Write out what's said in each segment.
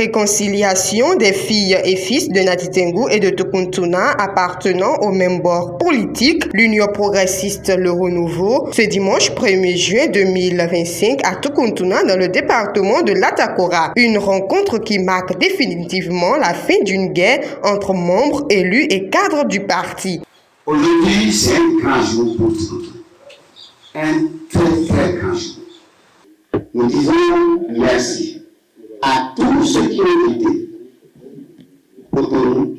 Réconciliation des filles et fils de Nati Tengou et de Tukuntuna appartenant au même bord politique, l'Union progressiste Le Renouveau, ce dimanche 1er juin 2025 à Tukuntuna dans le département de l'Atakora. Une rencontre qui marque définitivement la fin d'une guerre entre membres élus et cadres du parti. Aujourd'hui, c'est un grand jour pour nous. Un très grand jour. Nous disons merci à tous ceux qui ont été autour de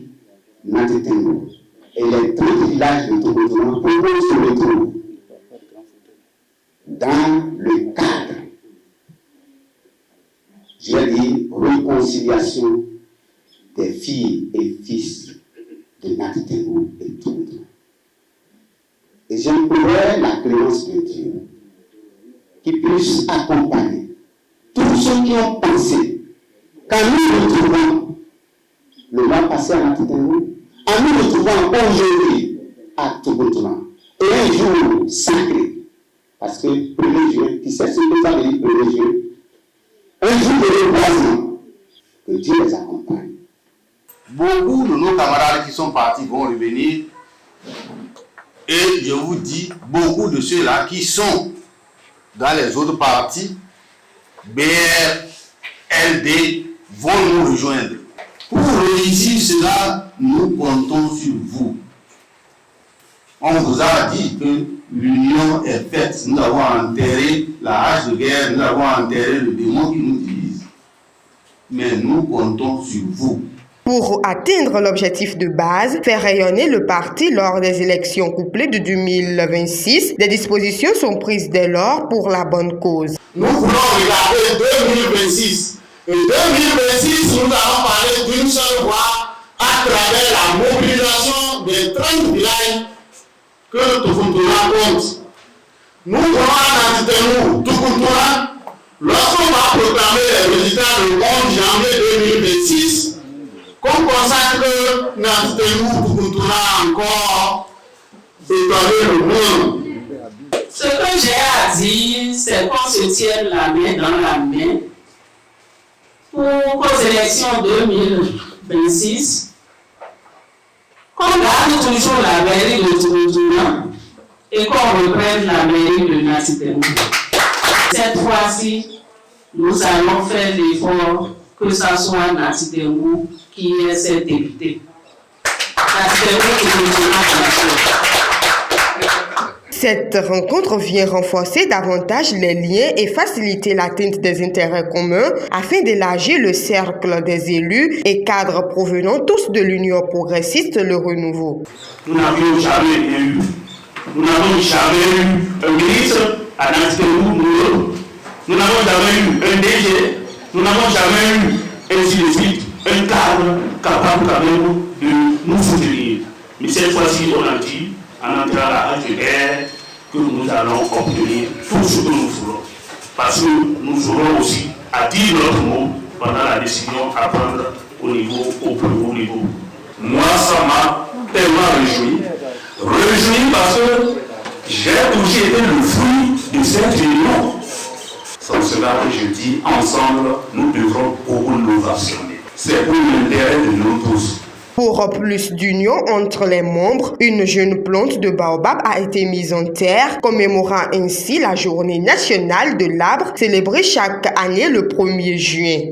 Nati Tengou et les 30 villages de Tukuntuna pour qu'on se retrouve dans le cadre, je vais dire, réconciliation des filles et fils de Nati Tengou et Tukuntuna. Et j'implorais la clémence de Dieu qui puisse accompagner tous ceux qui ont pensé qu'en nous retrouvant le mois passé à Nati Tengou, en nous retrouvant aujourd'hui à Tukuntuna, et un jour sacré, parce que 1er juin, qui sait ce que ça veut dire 1er juin, un jour de reboisement, que Dieu les accompagne. Beaucoup de nos camarades qui sont partis vont revenir, et je vous dis, beaucoup de ceux-là qui sont dans les autres partis, BR, LD, vont nous rejoindre. Pour réussir cela, nous comptons sur vous. On vous a dit que l'union est faite. Nous avons enterré la hache de guerre, nous avons enterré le démon qui nous divise. Mais nous comptons sur vous. Pour atteindre l'objectif de base, faire rayonner le parti lors des élections couplées de 2026, des dispositions sont prises dès lors pour la bonne cause. Nous voulons regarder 2026. Et 2026, nous allons parler d'une seule voix à travers la mobilisation des 30 villages que Tukuntuna compte. Nous voulons à Nati Tengou, Tukuntuna, lorsqu'on va proclamer les résultats le 11 janvier 2026, qu'on consacre Nati Tengou, Tukuntuna encore étoiler le monde. Ce que j'ai à dire, c'est qu'on se tienne la main dans la main pour qu'aux élections 2026, qu'on garde toujours la mairie de Tukuntuna et qu'on reprenne la mairie de Nati Tengou. Cette fois-ci, nous allons faire l'effort que ce soit Nati Tengou qui est cette députée. Nati Tengou Tukuntuna. Cette rencontre vient renforcer davantage les liens et faciliter l'atteinte des intérêts communs afin d'élargir le cercle des élus et cadres provenant tous de l'Union progressiste Le Renouveau. Nous n'avions jamais eu, nous n'avons jamais eu un ministre à Nati Tengou, nous n'avons jamais eu un DG, nous n'avons jamais eu, ainsi de suite, un cadre capable quand même de nous soutenir. Mais cette fois-ci, on a dit, en entrant à la hache de guerre, que nous allons obtenir tout ce que nous voulons. Parce que nous aurons aussi à dire notre mot pendant la décision à prendre au plus haut niveau. Moi, ça m'a tellement réjoui. Réjoui parce que j'ai toujours été le fruit de cette union. C'est cela que je dis, ensemble, nous devrons beaucoup nous actionner. C'est pour l'intérêt de nous tous. Pour plus d'union entre les membres, une jeune plante de baobab a été mise en terre, commémorant ainsi la journée nationale de l'arbre célébrée chaque année le 1er juin.